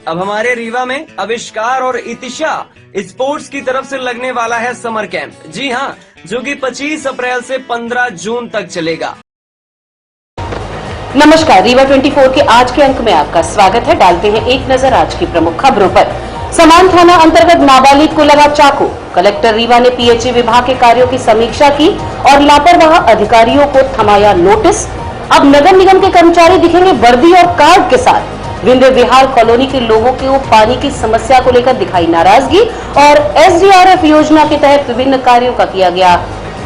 अब हमारे रीवा में आविष्कार और इतिशा स्पोर्ट्स की तरफ से लगने वाला है समर कैंप। जी हाँ, जो कि 25 अप्रैल से 15 जून तक चलेगा। नमस्कार, रीवा 24 के आज के अंक में आपका स्वागत है। डालते हैं एक नजर आज की प्रमुख खबरों पर। समान थाना अंतर्गत नाबालिग को लगा चाकू। कलेक्टर रीवा ने पीएचई विभाग के कार्यों की समीक्षा की और लापरवाह अधिकारियों को थमाया नोटिस। अब नगर निगम के कर्मचारी दिखेंगे वर्दी और कार्ड के साथ। विंध्य विहार कॉलोनी के लोगों को पानी की समस्या को लेकर दिखाई नाराजगी और एसडीआरएफ योजना के तहत विभिन्न कार्यों का किया गया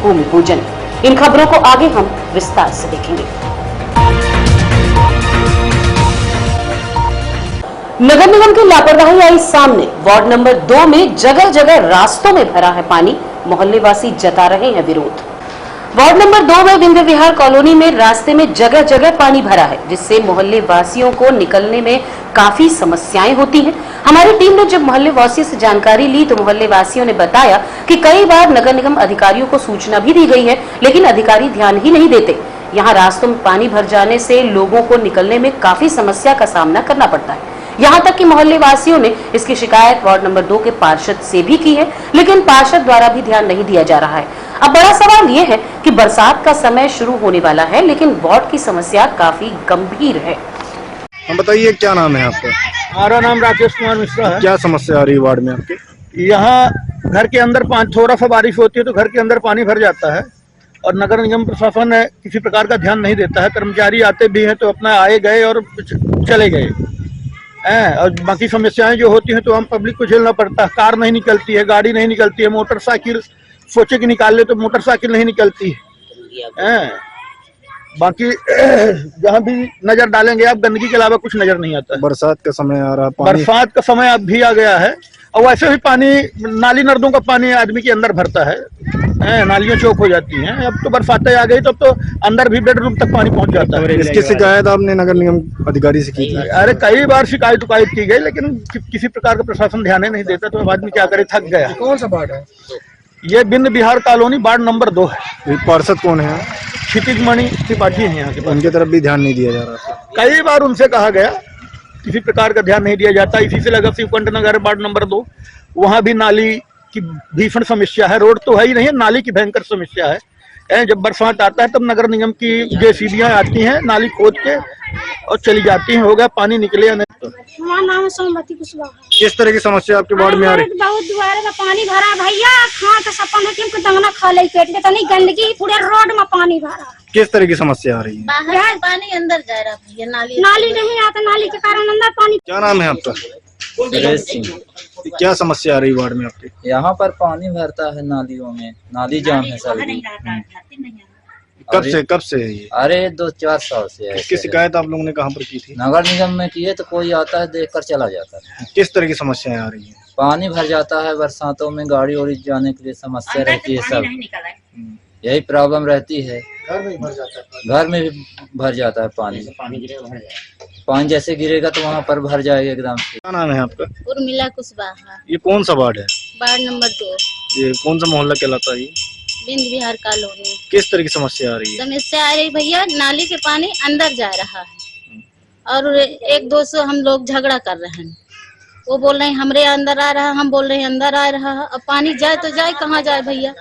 भूमि पूजन। इन खबरों को आगे हम विस्तार से देखेंगे। नगर निगम की लापरवाही आई सामने। वार्ड नंबर 2 में जगह जगह रास्तों में भरा है पानी। मोहल्ले वासी जता रहे हैं विरोध। वार्ड नंबर 2 में विंध्य विहार कॉलोनी में रास्ते में जगह जगह पानी भरा है, जिससे मोहल्ले वासियों को निकलने में काफी समस्याएं होती हैं। हमारी टीम ने जब मोहल्ले वासियों से जानकारी ली तो मोहल्ले वासियों ने बताया कि कई बार नगर निगम अधिकारियों को सूचना भी दी गई है, लेकिन अधिकारी ध्यान ही नहीं देते। यहाँ रास्तों में पानी भर जाने से लोगों को निकलने में काफी समस्या का सामना करना पड़ता है। यहाँ तक कि मोहल्ले वासियों ने इसकी शिकायत वार्ड नंबर 2 के पार्षद से भी की है, लेकिन पार्षद द्वारा भी ध्यान नहीं दिया जा रहा है। अब बड़ा सवाल ये है कि बरसात का समय शुरू होने वाला है, लेकिन वार्ड की समस्या काफी गंभीर है। हम बताइए, क्या नाम है आपका? हमारा नाम राकेश कुमार मिश्रा है। क्या समस्या आ रही है वार्ड में आपके? यहाँ घर के अंदर थोड़ा सा बारिश होती है तो घर के अंदर पानी भर जाता है और नगर निगम प्रशासन किसी प्रकार का ध्यान नहीं देता है। कर्मचारी आते भी हैं तो अपना आए गए और चले गए, और बाकी समस्याएं जो होती हैं तो हम पब्लिक को झेलना पड़ता है। कार नहीं निकलती है, गाड़ी नहीं निकलती है, मोटरसाइकिल सोचे कि निकाल ले तो मोटरसाइकिल नहीं निकलती है। बाकी जहाँ भी नजर डालेंगे आप, गंदगी के अलावा कुछ नजर नहीं आता है। बरसात का समय आ रहा है, बरसात का समय अब भी आ गया है और वैसे भी पानी नाली नर्दों का पानी आदमी के अंदर भरता है, नालियां चौक हो जाती हैं। अब तो बरसातें आ गई तो अब तो अंदर भी बेडरूम तक पानी पहुंच जाता है। इसकी शिकायत आपने नगर निगम अधिकारी से की थी? अरे कई बार शिकायत की गई, लेकिन किसी प्रकार का प्रशासन ध्यान नहीं देता, तो अब आदमी क्या करे, थक गया। कौन सा वार्ड है ये विंध्य विहार कॉलोनी वार्ड नंबर 2 है। पार्षद कौन है? क्षितिज मणि त्रिपाठी है यहाँ के पास। उनकी तरफ भी ध्यान नहीं दिया जा रहा। कई बार उनसे कहा गया, किसी प्रकार का ध्यान नहीं दिया जाता। इसी से लगा शिवकंठ नगर वार्ड नंबर 2, वहाँ भी नाली की भीषण समस्या है। रोड तो है ही नहीं है, नाली की भयंकर समस्या है। जब बरसात आता है तब नगर निगम की जेसीबियां आती हैं, नाली खोद के और चली जाती हैं। हो गया पानी निकले या नहीं। तो हमारा नाम है सोमवती कुशवाहा। किस तरह की समस्या आपके वार्ड में आ रही है? बहुत दुआरे में पानी भरा भैया, खा के सपन है कि दंगना खा ले पेट के, तनी गंदगी पूरे रोड में पानी भरा। किस तरह की समस्या आ रही है? बाहर पानी अंदर जा रहा है, नाली नहीं आता, नाली के कारण अंदर पानी। क्या नाम है आपका? सुरेश सिंह। क्या समस्या आ रही है वार्ड में आपके? यहाँ पर पानी भरता है नालियों में, नाली जाम है सभी। कब से है ये? अरे 2-4 साल से है। इसकी शिकायत आप लोगों ने कहाँ पर की थी? नगर निगम में की है तो कोई आता है देखकर चला जाता है। किस तरह की समस्याएं आ रही है? पानी भर जाता है बरसातों में, गाड़ी उड़ी जाने के लिए समस्या रहती है। सब यही प्रॉब्लम रहती है। घर में भर जाता है, घर में भी भर जाता है पानी। पानी जैसे गिरेगा तो वहाँ पर भर जाएगा एकदम से। क्या नाम है आपका? उर्मिला कुशवाहा। ये कौन सा वार्ड है? Ward number 2। ये कौन सा मोहल्ला कहलाता है? विंध्य विहार कॉलोनी। किस तरह की समस्या आ रही है? समस्या आ रही भैया, नाली के पानी अंदर जा रहा है और 1-2 से हम लोग झगड़ा कर रहे हैं। वो बोल रहे हैं हमरे अंदर आ रहा है, हम बोल रहे हैं अंदर आ रहा है। अब पानी जाए तो जाए, कहाँ जाए भैया?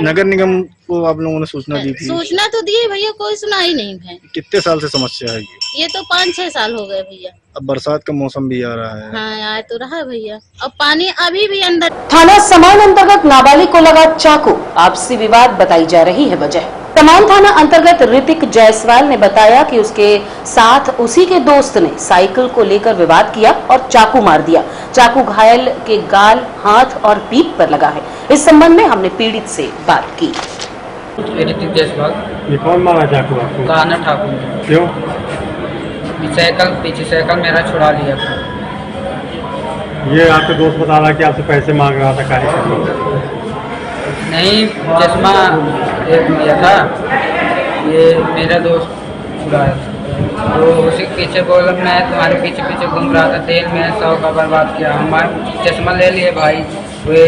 नगर निगम को आप लोगों ने सूचना दी थी? सूचना तो दी भैया, कोई सुनाई नहीं है। कितने साल से समस्या है ये तो 5-6 साल हो गए भैया। अब बरसात का मौसम भी आ रहा है। हाँ, आ तो रहा है भैया, अब पानी अभी भी अंदर। थाना समान अंतर्गत नाबालिग को लगा चाकू। आपसी विवाद बताई जा रही है वजह। समान थाना अंतर्गत ऋतिक जायसवाल ने बताया कि उसके साथ उसी के दोस्त ने साइकिल को लेकर विवाद किया और चाकू मार दिया। चाकू घायल के गाल, हाथ और पीठ पर लगा है। इस संबंध में हमने पीड़ित से बात की। ऋतिक जायसवाल। ये कौन मारा चाकू आपको? कान्हा ठाकुर। क्यों? पीछे साइकिल मेरा छुड़ा लिया। ये आपके दोस्त बता रहा कि आपसे पैसे मांग रहा था, काहे? नहीं, चश्मा एक लिया था, ये मेरा दोस्त छुड़ाया था। तो उसी के पीछे बोला, मैं तुम्हारे पीछे पीछे घूम रहा था, तेल में 100 का बर्बाद किया। हमारा चश्मा ले लिए भाई। वे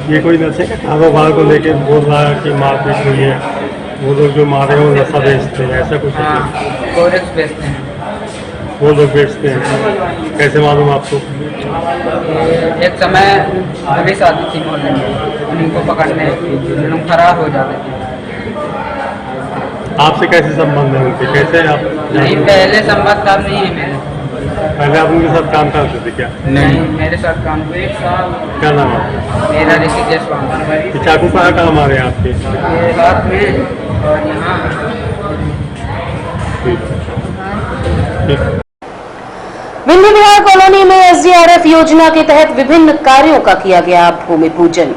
ये कोई नशे का कारोबार को लेके बोल रहा है कि मारपीट हुई है? वो लोग जो मारे हो नशा बेचते हैं, ऐसा कुछ है? हाँ, कोरेक्स बेचते हैं। वो लोग बेचते हैं, कैसे मालूम आपको? एक समय पुलिस आती थी मोहल्ले में, उनको पकड़ने लोग फरार हो जाते थे। आपसे कैसे संबंध है उनके, कैसे आप नहीं, पहले संबंध था नहीं है मेरे। पहले आप उनके साथ काम करते थे क्या? नहीं, मेरे साथ काम हुए। क्या नाम है? मेरा ऋषिकेश वाला। ये चाकू कहाँ मारे हैं आपके? ये हाथ में और यहाँ। ठीक। विंध्य विहार कॉलोनी में एसडीआरएफ योजना के तहत विभिन्न कार्यों का किया गया भूमि पूजन।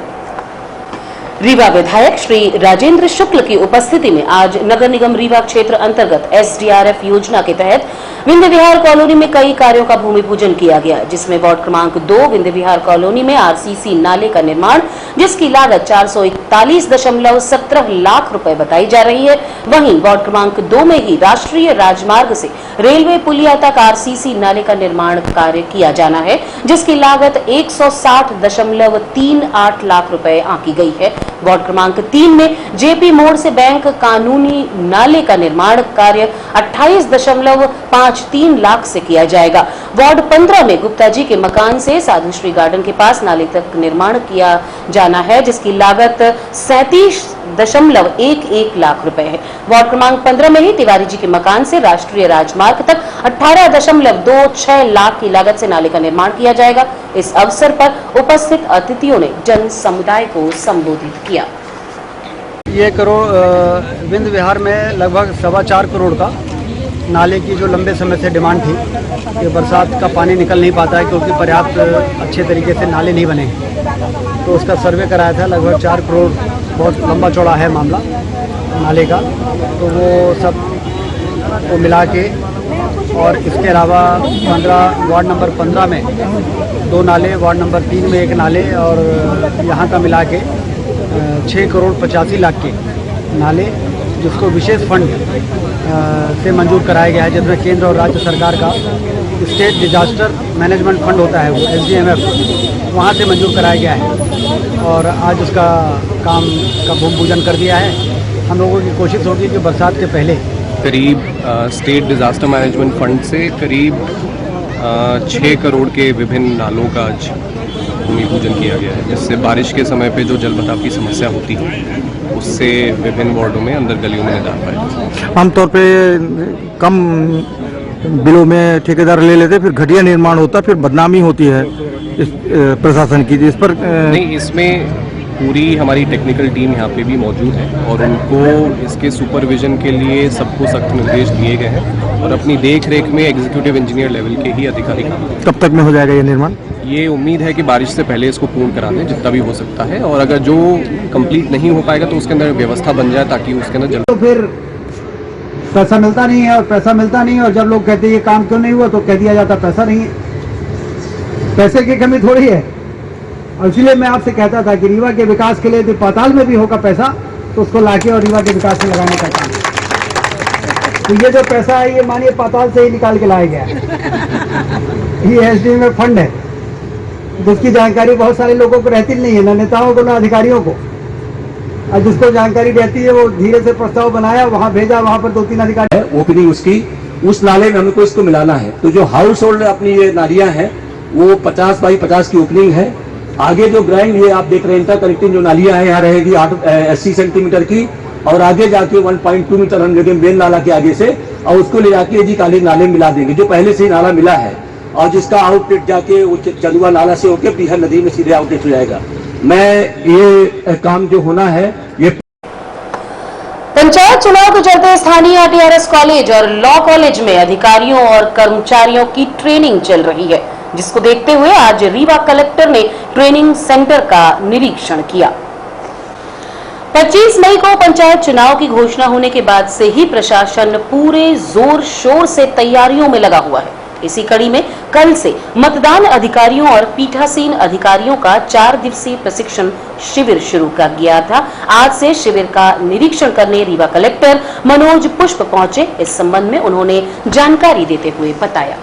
रीवा विधायक श्री राजेंद्र शुक्ल की उपस्थिति में आज नगर निगम रीवा क्षेत्र अंतर्गत एसडीआरएफ योजना के तहत विंध्य विहार कॉलोनी में कई कार्यों का भूमि पूजन किया गया, जिसमें वार्ड क्रमांक 2 विंध्य विहार कॉलोनी में आरसीसी नाले का निर्माण, जिसकी लागत 441.17 लाख रुपए बताई जा रही है। वहीं वार्ड क्रमांक 2 में ही राष्ट्रीय राजमार्ग से रेलवे पुलिया तक आरसीसी नाले का निर्माण कार्य किया जाना है, जिसकी लागत 160.38 लाख रुपए आंकी गई है। वार्ड क्रमांक 3 में जेपी मोड़ से बैंक कानूनी नाले का निर्माण कार्य 28.53 लाख से किया जाएगा। वार्ड 15 में गुप्ता जी के मकान से साधुश्री गार्डन के पास नाले तक निर्माण किया जाना है, जिसकी लागत 37.11 लाख रुपए है। वार्ड क्रमांक 15 में ही तिवारी जी के मकान से राष्ट्रीय राजमार्ग तक 18.26 लाख की लागत से नाले का निर्माण किया जाएगा। इस अवसर पर उपस्थित अतिथियों ने जन समुदाय को संबोधित किया। ये विंध्य विहार में लगभग 4.25 करोड़ का नाले की जो लंबे समय से डिमांड थी, ये बरसात का पानी निकल नहीं पाता है क्योंकि पर्याप्त अच्छे तरीके से नाले नहीं बने, तो उसका सर्वे कराया था। लगभग 4 करोड़, बहुत लंबा चौड़ा है मामला नाले का, तो वो सब को मिला के, और इसके अलावा वार्ड नंबर 15 में 2 नाले, वार्ड नंबर 3 में 1 नाले, और यहाँ का मिला के 6.85 लाख के नाले, जिसको विशेष फंड से मंजूर कराया गया है, जिसमें केंद्र और राज्य सरकार का स्टेट डिजास्टर मैनेजमेंट फंड होता है, वो SDMF, वहाँ से मंजूर कराया गया है। और आज उसका काम का भूमि पूजन कर दिया है। हम लोगों की कोशिश होगी कि बरसात के पहले करीब स्टेट डिजास्टर मैनेजमेंट फंड से करीब 6 करोड़ के विभिन्न नालों का आज भूमि पूजन किया गया है, जिससे बारिश के समय पे जो जल बहाव की समस्या होती है उससे विभिन्न वार्डों में अंदर गलियों में निजात पाएगा। आमतौर पे कम बिलों में ठेकेदार ले लेते, फिर घटिया निर्माण होता, फिर बदनामी होती है इस प्रशासन की। इस पर नहीं, इसमें पूरी हमारी टेक्निकल टीम यहाँ पे भी मौजूद है और उनको इसके सुपरविजन के लिए सबको सख्त निर्देश दिए गए हैं और अपनी देख रेख में एग्जीक्यूटिव इंजीनियर लेवल के ही अधिकारी काम। कब तक में हो जाएगा ये निर्माण? ये उम्मीद है कि बारिश से पहले इसको पूर्ण करा दें जितना भी हो सकता है, और अगर जो कंप्लीट नहीं हो पाएगा तो उसके अंदर व्यवस्था बन जाए ताकि उसके अंदर जल्द। तो फिर पैसा मिलता नहीं है, और पैसा मिलता नहीं है, और जब लोग कहते हैं ये काम क्यों नहीं हुआ तो कह दिया जाता पैसा नहीं है। पैसे की कमी थोड़ी है, और इसलिए मैं आपसे कहता था कि रीवा के विकास के लिए यदि पाताल में भी होगा पैसा तो उसको लाके और रीवा के विकास में लगाने का काम। तो ये जो पैसा है ये मानिए पाताल से ही निकाल के लाया गया है। ये SDMF फंड है, जिसकी जानकारी बहुत सारे लोगों को रहती नहीं है, न नेताओं को न अधिकारियों को। और जिसको जानकारी रहती है वो धीरे से प्रस्ताव बनाया, वहाँ भेजा, वहाँ पर 2-3 अधिकारी ओपनिंग उसकी उस नाले में हमको इसको मिलाना है। तो जो हाउस होल्ड अपनी ये नालियां हैं वो 50 बाई 50 की ओपनिंग है। आगे जो ग्राइंड ये आप देख रहे हैं इंटर कनेक्टिंग जो नालियां हैं यहाँ रहेगी 80 सेंटीमीटर की, और आगे जाके 1.2 मीटर हम लेंगे मेन नाला के आगे से, और उसको ले जाके जी काले नाले मिला देंगे जो पहले से ही नाला मिला है, और जिसका आउटलेट जाके वो चंदुआ नाला से होकर बिहार नदी में सीधे आउटलेट हो जाएगा। मैं ये काम जो होना है ये पंचायत चुनाव के चलते स्थानीय आरटीआरएस कॉलेज और लॉ कॉलेज में अधिकारियों और कर्मचारियों की ट्रेनिंग चल रही है, जिसको देखते हुए आज रीवा कलेक्टर ने ट्रेनिंग सेंटर का निरीक्षण किया। 25 मई को पंचायत चुनाव की घोषणा होने के बाद से ही प्रशासन पूरे जोर शोर से तैयारियों में लगा हुआ है। इसी कड़ी में कल से मतदान अधिकारियों और पीठासीन अधिकारियों का 4 दिवसीय प्रशिक्षण शिविर शुरू कर गया था। आज से शिविर का निरीक्षण करने रीवा कलेक्टर मनोज पुष्प पहुंचे। इस संबंध में उन्होंने जानकारी देते हुए बताया।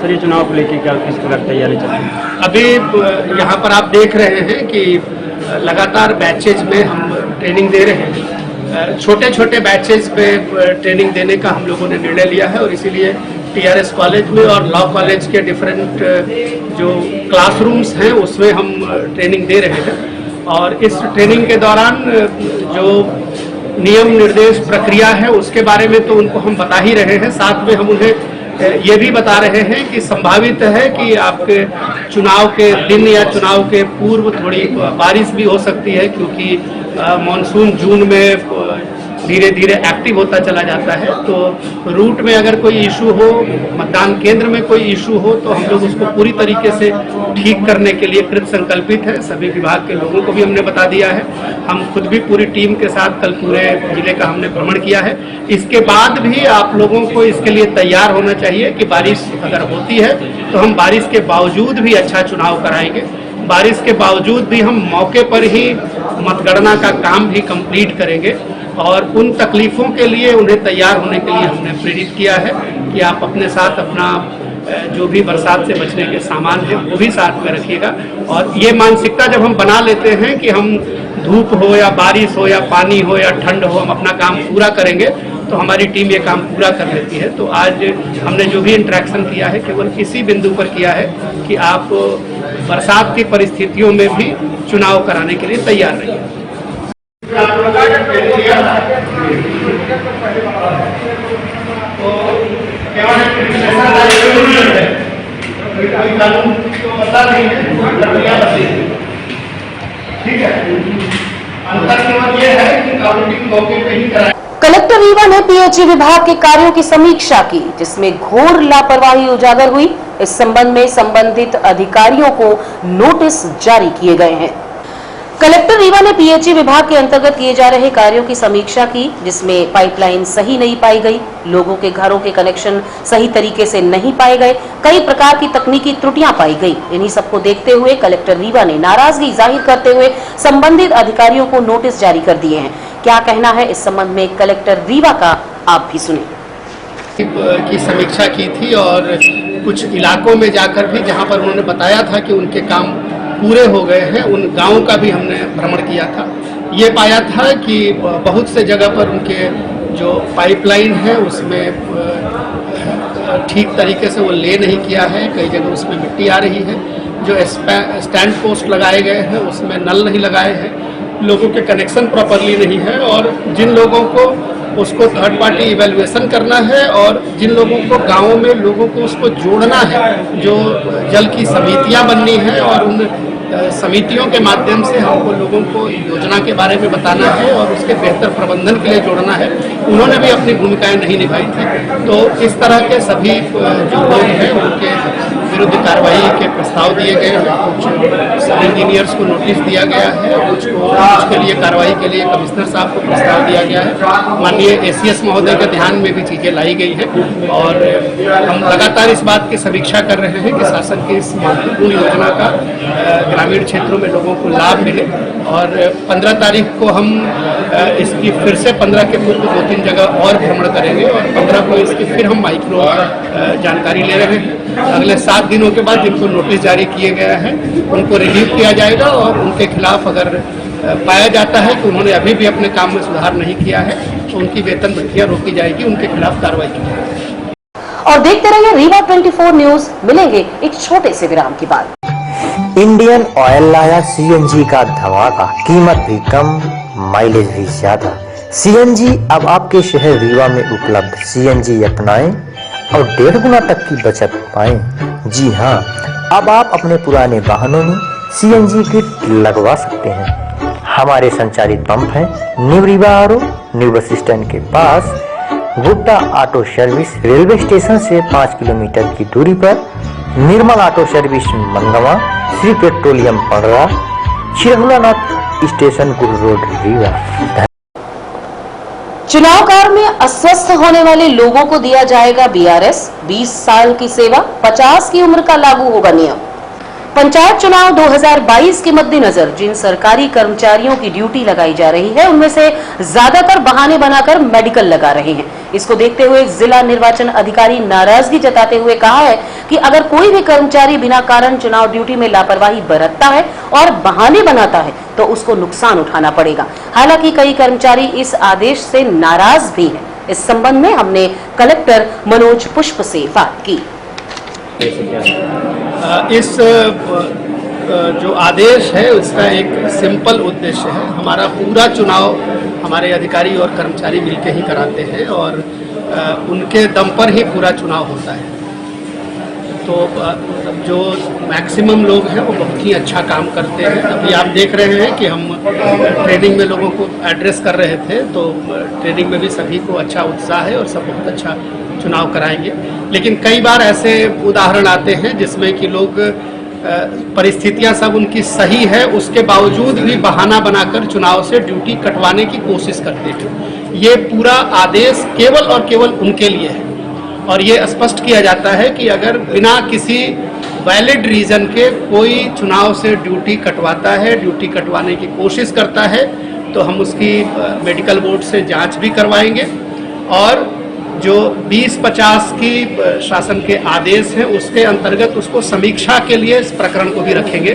सर, ये चुनाव को लेकर क्या किस प्रकार तैयारी चल रही है? अभी यहाँ पर आप देख रहे हैं कि लगातार बैचेज में हम ट्रेनिंग दे रहे हैं। छोटे छोटे बैचेस पे ट्रेनिंग देने का हम लोगों ने निर्णय लिया है और इसीलिए TRS कॉलेज में और लॉ कॉलेज के डिफरेंट जो क्लासरूम्स हैं उसमें हम ट्रेनिंग दे रहे हैं। और इस ट्रेनिंग के दौरान जो नियम निर्देश प्रक्रिया है उसके बारे में तो उनको हम बता ही रहे हैं, साथ में हम उन्हें ये भी बता रहे हैं कि संभावित है कि आपके चुनाव के दिन या चुनाव के पूर्व थोड़ी बारिश भी हो सकती है, क्योंकि मानसून जून में धीरे धीरे एक्टिव होता चला जाता है। तो रूट में अगर कोई इशू हो, मतदान केंद्र में कोई इशू हो, तो हम लोग उसको पूरी तरीके से ठीक करने के लिए कृत संकल्पित है। सभी विभाग के लोगों को भी हमने बता दिया है। हम खुद भी पूरी टीम के साथ कल पूरे जिले का हमने भ्रमण किया है। इसके बाद भी आप लोगों को इसके लिए तैयार होना चाहिए कि बारिश अगर होती है तो हम बारिश के बावजूद भी अच्छा चुनाव कराएंगे। बारिश के बावजूद भी हम मौके पर ही मतगणना का काम भी कंप्लीट करेंगे और उन तकलीफों के लिए उन्हें तैयार होने के लिए हमने प्रेरित किया है कि आप अपने साथ अपना जो भी बरसात से बचने के सामान है वो भी साथ में रखिएगा। और ये मानसिकता जब हम बना लेते हैं कि हम धूप हो या बारिश हो या पानी हो या ठंड हो, हम अपना काम पूरा करेंगे, तो हमारी टीम ये काम पूरा कर लेती है। तो आज हमने जो भी इंटरेक्शन किया है केवल इसी बिंदु पर किया है कि आप बरसात की परिस्थितियों में भी चुनाव कराने के लिए तैयार रहिए। ठीक है, अंतर केवल ये है कि काउंटिंग मौके पे ही कराएं। कलेक्टर रीवा ने PHE विभाग के कार्यों की समीक्षा की, जिसमें घोर लापरवाही उजागर हुई। इस संबंध में संबंधित अधिकारियों को नोटिस जारी किए गए हैं। कलेक्टर रीवा ने PHE विभाग के अंतर्गत किए जा रहे कार्यों की समीक्षा की, जिसमें पाइपलाइन सही नहीं पाई गई, लोगों के घरों के कनेक्शन सही तरीके से नहीं पाए गए, कई प्रकार की तकनीकी त्रुटियां पाई गई। इन्हीं सबको देखते हुए कलेक्टर रीवा ने नाराजगी जाहिर करते हुए संबंधित अधिकारियों को नोटिस जारी कर दिए हैं। क्या कहना है इस संबंध में कलेक्टर रीवा का, आप भी सुनिए। की समीक्षा की थी और कुछ इलाकों में जाकर भी जहां पर उन्होंने बताया था कि उनके काम पूरे हो गए हैं, उन गांवों का भी हमने भ्रमण किया था। ये पाया था कि बहुत से जगह पर उनके जो पाइपलाइन है उसमें ठीक तरीके से वो ले नहीं किया है, कई जगह उसमें मिट्टी आ रही है। जो स्टैंड पोस्ट लगाए गए हैं उसमें नल नहीं लगाए हैं, लोगों के कनेक्शन प्रॉपरली नहीं है और जिन लोगों को उसको थर्ड पार्टी इवेल्युएशन करना है और जिन लोगों को गाँवों में लोगों को उसको जोड़ना है, जो जल की समितियां बननी है और उन समितियों के माध्यम से हमको लोगों को योजना के बारे में बताना है और उसके बेहतर प्रबंधन के लिए जोड़ना है, उन्होंने भी अपनी भूमिकाएं नहीं निभाई थी। तो इस तरह के सभी जो लोग हैं उनके विरुद्ध कार्रवाई के प्रस्ताव दिए गए हैं। कुछ सब इंजीनियर्स को नोटिस दिया गया है, कुछ के लिए कार्रवाई के लिए कमिश्नर साहब को प्रस्ताव दिया गया है। माननीय ACS महोदय के ध्यान में भी चीज़ें लाई गई हैं और हम लगातार इस बात की समीक्षा कर रहे हैं कि शासन की इस महत्वपूर्ण योजना का ग्रामीण क्षेत्रों में लोगों को लाभ मिले। और 15 तारीख को हम इसकी फिर से 15 के पूर्व 2-3 जगह और भ्रमण करेंगे और 15 को इसकी फिर हम माइक्रो जानकारी ले रहे हैं। अगले 7 दिनों के बाद जिनको नोटिस जारी किए गए हैं उनको रिव्यू किया जाएगा और उनके खिलाफ अगर पाया जाता है कि उन्होंने अभी भी अपने काम में सुधार नहीं किया है तो उनकी वेतन वृद्धियां रोकी जाएगी, उनके खिलाफ कार्रवाई की जाएगी। और देखते रहिए रीवा 24 न्यूज। मिलेंगे एक छोटे से विराम के बाद। इंडियन ऑयल लाया CNG का धमाका, कीमत भी कम, माइलेज भी ज्यादा। CNG अब आपके शहर रीवा में उपलब्ध। CNG अपनाएं और 1.5 गुना तक की बचत पाएं। जी हाँ, अब आप अपने पुराने वाहनों में CNG किट लगवा सकते हैं। हमारे संचालित पंप हैं new Rewa RO, new bus stand के पास, Gupta auto service, railway station से 5 किलोमीटर की दूरी पर, Nirmal auto service Mangawan, Shri petroleum Padra, Chirhulanath station Guru road Rewa. चुनाव कार्य में अस्वस्थ होने वाले लोगों को दिया जाएगा BRS। 20 साल की सेवा, 50 की उम्र का लागू होगा नियम। पंचायत चुनाव 2022 के मद्देनजर जिन सरकारी कर्मचारियों की ड्यूटी लगाई जा रही है उनमें से ज्यादातर बहाने बनाकर मेडिकल लगा रहे हैं। इसको देखते हुए जिला निर्वाचन अधिकारी नाराजगी जताते हुए कहा है कि अगर कोई भी कर्मचारी बिना कारण चुनाव ड्यूटी में लापरवाही बरतता है और बहाने बनाता है तो उसको नुकसान उठाना पड़ेगा। हालांकि कई कर्मचारी इस आदेश से नाराज भी हैं। इस संबंध में हमने कलेक्टर मनोज पुष्प से बात की। इस जो आदेश है उसका एक सिंपल उद्देश्य है। हमारा पूरा चुनाव हमारे अधिकारी और कर्मचारी मिलकर ही कराते हैं और उनके दम पर ही पूरा चुनाव होता है। तो जो मैक्सिमम लोग हैं वो बहुत ही अच्छा काम करते हैं। अभी आप देख रहे हैं कि हम ट्रेनिंग में लोगों को एड्रेस कर रहे थे, तो ट्रेनिंग में भी सभी को अच्छा उत्साह है और सब बहुत अच्छा चुनाव कराएंगे। लेकिन कई बार ऐसे उदाहरण आते हैं जिसमें कि लोग परिस्थितियां सब उनकी सही है, उसके बावजूद भी बहाना बनाकर चुनाव से ड्यूटी कटवाने की कोशिश करते हैं। ये पूरा आदेश केवल और केवल उनके लिए है और ये स्पष्ट किया जाता है कि अगर बिना किसी वैलिड रीजन के कोई चुनाव से ड्यूटी कटवाता है, ड्यूटी कटवाने की कोशिश करता है, तो हम उसकी मेडिकल बोर्ड से जांच भी करवाएंगे और जो 20-50 की शासन के आदेश हैं उसके अंतर्गत उसको समीक्षा के लिए इस प्रकरण को भी रखेंगे,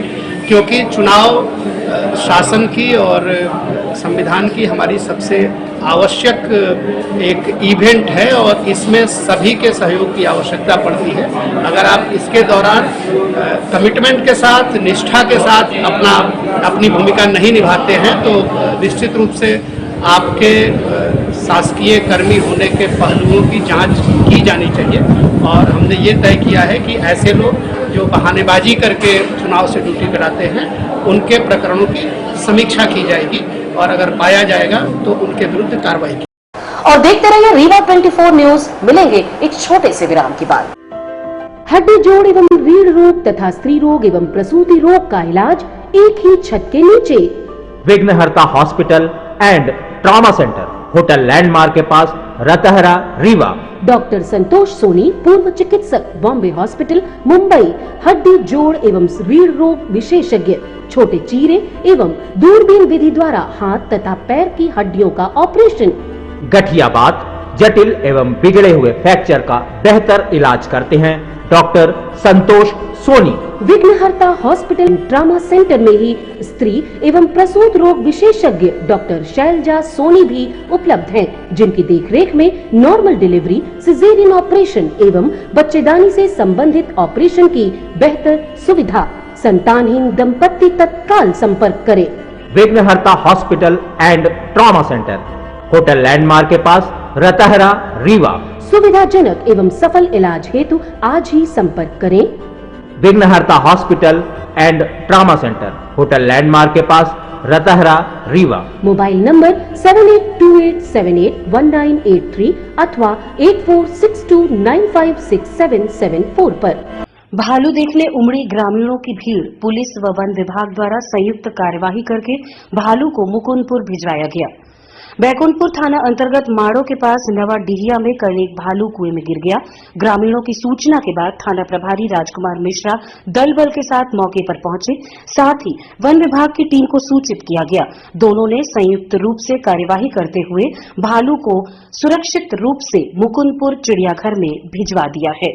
क्योंकि चुनाव शासन की और संविधान की हमारी सबसे आवश्यक एक इवेंट है और इसमें सभी के सहयोग की आवश्यकता पड़ती है। अगर आप इसके दौरान कमिटमेंट के साथ, निष्ठा के साथ अपनी भूमिका नहीं निभाते हैं तो निश्चित रूप से आपके शासकीय कर्मी होने के पहलुओं की जांच की जानी चाहिए। और हमने ये तय किया है कि ऐसे लोग जो बहानेबाजी करके चुनाव से ड्यूटी कराते हैं उनके प्रकरणों की समीक्षा की जाएगी और अगर पाया जाएगा तो उनके विरुद्ध कार्रवाई की। और देखते रहिए रीवा 24 न्यूज। मिलेंगे एक छोटे से विराम के बाद। हड्डी जोड़ एवं रीढ़ रोग तथा स्त्री रोग एवं प्रसूति रोग का इलाज एक ही छत के नीचे। विघ्नहर्ता hospital and trauma centre, hotel landmark के पास, रतहरा, रीवा। डॉक्टर संतोष सोनी, पूर्व चिकित्सक, बॉम्बे हॉस्पिटल, मुंबई। हड्डी जोड़ एवं रीढ़ रोग विशेषज्ञ, छोटे चीरे एवं दूरबीन विधि द्वारा हाथ तथा पैर की हड्डियों का ऑपरेशन। गठियाबात, जटिल एवं बिगड़े हुए फ्रैक्चर का बेहतर इलाज करते हैं डॉक्टर संतोष सोनी। विघ्नहर्ता हॉस्पिटल ट्रॉमा सेंटर में ही स्त्री एवं प्रसूत रोग विशेषज्ञ डॉक्टर शैलजा सोनी भी उपलब्ध हैं, जिनकी देखरेख में नॉर्मल डिलीवरी, सिजेरियन ऑपरेशन एवं बच्चेदानी से संबंधित ऑपरेशन की बेहतर सुविधा। संतानहीन दंपत्ति तत्काल संपर्क करें। विघ्नहर्ता hospital and trauma centre, hotel landmark के पास, रतहरा, रीवा। सुविधाजनक एवं सफल इलाज हेतु आज ही संपर्क करें। विघ्नहर्ता hospital and trauma centre, hotel landmark के पास, रतहरा, रीवा। मोबाइल नंबर 7828781983 अथवा 8462956774 पर। भालू देखने उमड़ी ग्रामीणों की भीड़। पुलिस व वन विभाग द्वारा संयुक्त कार्यवाही करके भालू को मुकुंदपुर भिजवाया गया। बैकुंठपुर थाना अंतर्गत माड़ो के पास नवा डिहिया में कल एक भालू कुएं में गिर गया। ग्रामीणों की सूचना के बाद थाना प्रभारी राजकुमार मिश्रा दल बल के साथ मौके पर पहुंचे, साथ ही वन विभाग की टीम को सूचित किया गया। दोनों ने संयुक्त रूप से कार्यवाही करते हुए भालू को सुरक्षित रूप से मुकुंदपुर चिड़ियाघर में भिजवा दिया है।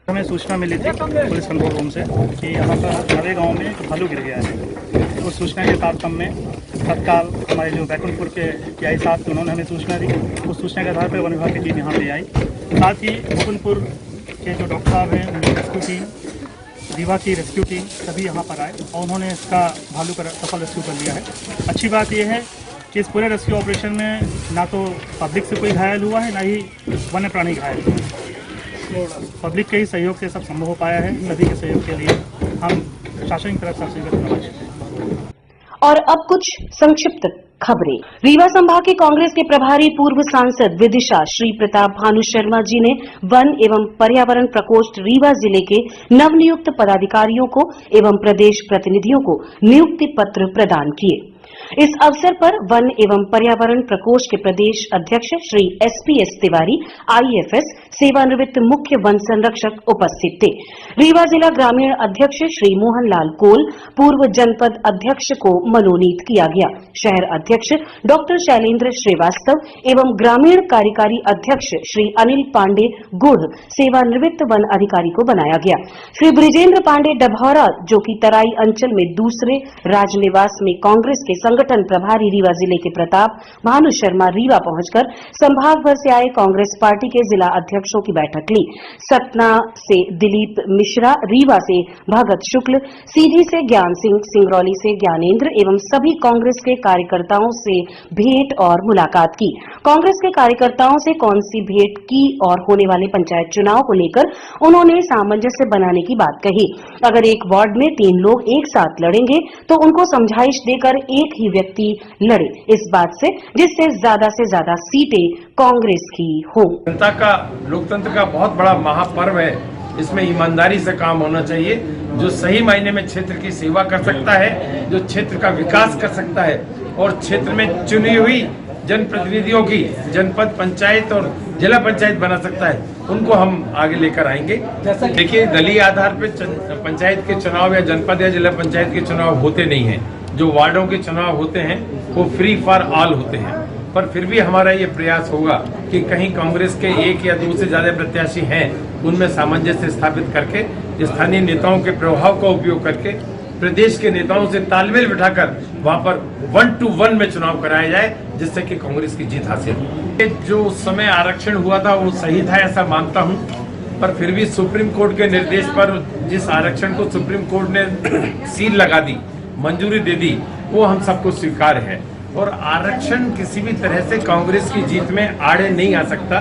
हमें सूचना मिली थी पुलिस कंट्रोल रूम से कि यहाँ पर नवे गांव में एक भालू गिर गया है। उस सूचना के तारतम्य में तत्काल हमारे जो बैकुंठपुर के पीआई साहब थे उन्होंने हमें सूचना दी। उस सूचना के आधार पर वन विभाग की टीम यहाँ पे आई। साथ ही मुकुंदपुर के जो डॉक्टर साहब हैं, उनकी रेस्क्यू टीम, रीवा की रेस्क्यू टीम सभी यहाँ पर आए और उन्होंने इसका भालू का सफल रेस्क्यू कर लिया है। अच्छी बात यह है कि इस पूरे रेस्क्यू ऑपरेशन में ना तो पब्लिक से कोई घायल हुआ है, ना ही वन्य प्राणी घायल हुआ है। पब्लिक के ही सहयोग से सब संभव हो पाया है। सभी के सहयोग के लिए हम शासन की तरफ से धन्यवाद। और अब कुछ संक्षिप्त खबरें। रीवा संभाग के कांग्रेस के प्रभारी पूर्व सांसद विदिशा श्री प्रताप भानु शर्मा जी ने वन एवं पर्यावरण प्रकोष्ठ रीवा जिले के नवनियुक्त पदाधिकारियों को एवं प्रदेश प्रतिनिधियों को नियुक्ति पत्र प्रदान किए। इस अवसर पर वन एवं पर्यावरण प्रकोष्ठ के प्रदेश अध्यक्ष श्री एसपीएस तिवारी, आईएफएस, सेवानिवृत्त मुख्य वन संरक्षक उपस्थित थे। रीवा जिला ग्रामीण अध्यक्ष श्री मोहनलाल कोल, पूर्व जनपद अध्यक्ष को मनोनीत किया गया। शहर अध्यक्ष डॉक्टर शैलेंद्र श्रीवास्तव एवं ग्रामीण कार्यकारी अध्यक्ष श्री अनिल पांडे गुढ़ सेवानिवृत्त वन अधिकारी को बनाया गया। श्री ब्रिजेंद्र पांडे डभौरा, जो कि तराई अंचल में दूसरे राजनिवास में कांग्रेस के संगठन प्रभारी रीवा जिले के प्रताप भानु शर्मा रीवा पहुंचकर संभाग भर से आए कांग्रेस पार्टी के जिला अध्यक्षों की बैठक ली। सतना से दिलीप मिश्रा, रीवा से भगत शुक्ल, सीधी से ज्ञान सिंह, सिंगरौली से ज्ञानेंद्र एवं सभी कांग्रेस के कार्यकर्ताओं से भेंट और मुलाकात की। कांग्रेस के कार्यकर्ताओं से कौन सी भेंट की और होने वाले पंचायत चुनाव को लेकर उन्होंने सामंजस्य बनाने की बात कही। अगर एक वार्ड में 3 लोग एक साथ लड़ेंगे तो उनको समझाइश देकर एक ही व्यक्ति लड़े, इस बात से जिससे ज्यादा सीटें कांग्रेस की हो। जनता का, लोकतंत्र का बहुत बड़ा महापर्व है। इसमें ईमानदारी से काम होना चाहिए। जो सही मायने में क्षेत्र की सेवा कर सकता है, जो क्षेत्र का विकास कर सकता है और क्षेत्र में चुनी हुई जनप्रतिनिधियों की जनपद पंचायत और जिला पंचायत बना सकता है, उनको हम आगे लेकर आएंगे। देखिए, दलीय आधार पर पंचायत के चुनाव या जनपद या जिला पंचायत के चुनाव होते नहीं हैं। जो वार्डों के चुनाव होते हैं वो फ्री फॉर ऑल होते हैं। पर फिर भी हमारा ये प्रयास होगा कि कहीं कांग्रेस के 1 या 2 से ज्यादा प्रत्याशी हैं, उनमें सामंजस्य स्थापित करके स्थानीय नेताओं के प्रभाव का उपयोग करके प्रदेश के नेताओं से तालमेल बिठाकर वहां पर 1 to 1 में चुनाव कराया जाए, जिससे कि कांग्रेस की जीत हासिल हो। जो उस समय आरक्षण हुआ था वो सही था, ऐसा मानता हूं, पर फिर भी सुप्रीम कोर्ट के निर्देश पर जिस आरक्षण को सुप्रीम कोर्ट ने सील लगा दी, मंजूरी दे दी, वो हम सबको स्वीकार है। और आरक्षण किसी भी तरह से कांग्रेस की जीत में आड़े नहीं आ सकता।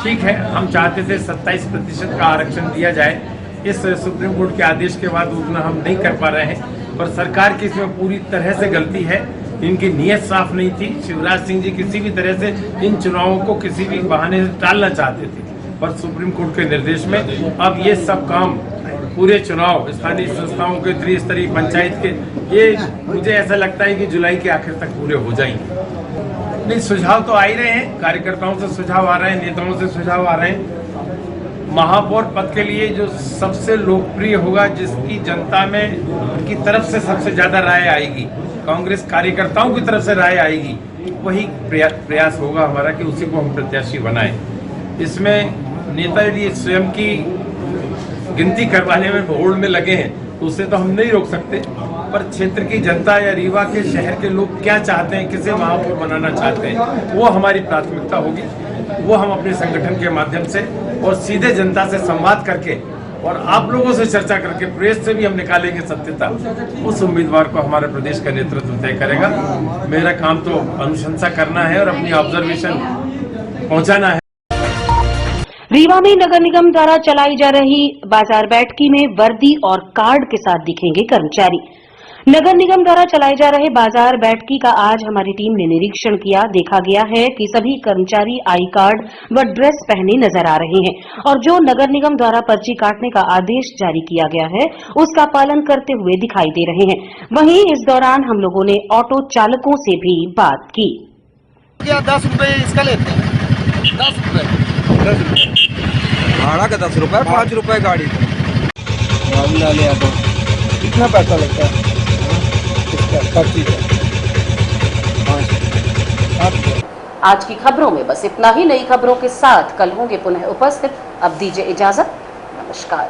ठीक है, हम चाहते थे 27% का आरक्षण दिया जाए। इस सुप्रीम कोर्ट के आदेश के बाद उतना हम नहीं कर पा रहे हैं, पर सरकार की इसमें पूरी तरह से गलती है। इनकी नीयत साफ नहीं थी। शिवराज सिंह जी किसी भी तरह से इन चुनावों को किसी भी बहाने से टालना चाहते थे, पर सुप्रीम कोर्ट के निर्देश में अब ये सब काम, पूरे चुनाव स्थानीय संस्थाओं के, त्रिस्तरीय पंचायत के, ये मुझे ऐसा लगता है कि जुलाई के आखिर तक पूरे हो जाएंगे। नहीं, सुझाव तो आ ही रहे हैं, कार्यकर्ताओं से सुझाव आ रहे हैं, नेताओं से सुझाव आ रहे हैं। महापौर पद के लिए जो सबसे लोकप्रिय होगा, जिसकी जनता में की तरफ से सबसे ज्यादा राय आएगी, कांग्रेस कार्यकर्ताओं की तरफ से राय आएगी, वही प्रयास होगा हमारा कि उसी को हम प्रत्याशी बनाएं। इसमें नेता यदि स्वयं की गिनती करवाने में होड़ में लगे हैं तो उसे तो हम नहीं रोक सकते, पर क्षेत्र की जनता या रीवा के शहर के लोग क्या चाहते हैं, किसे महापौर बनाना चाहते हैं, वो हमारी प्राथमिकता होगी। वो हम अपने संगठन के माध्यम से और सीधे जनता से संवाद करके और आप लोगों से चर्चा करके, प्रेस से भी हम निकालेंगे सत्यता। उस उम्मीदवार को हमारे प्रदेश का नेतृत्व तय करेगा। मेरा काम तो अनुशंसा करना है और अपनी ऑब्जर्वेशन पहुंचाना है। रीवा में नगर निगम द्वारा चलाई जा रही बाजार बैठकी में वर्दी और कार्ड के साथ दिखेंगे कर्मचारी। नगर निगम द्वारा चलाए जा रहे बाजार बैठकी का आज हमारी टीम ने निरीक्षण किया। देखा गया है कि सभी कर्मचारी आई कार्ड व ड्रेस पहने नजर आ रहे हैं और जो नगर निगम द्वारा पर्ची काटने का आदेश जारी किया गया है उसका पालन करते हुए दिखाई दे रहे हैं। वहीं इस दौरान हम लोगों ने ऑटो चालकों से भी बात की। क्या 10 रुपए इसका लेते हैं? 10 रुपए भाड़ा का 10 रुपए, 5 रुपए गाड़ी का। कितना पैसा लगता है इसका? आज की खबरों में बस इतना ही। नई खबरों के साथ कल होंगे पुनः उपस्थित। अब दीजिए इजाजत। नमस्कार।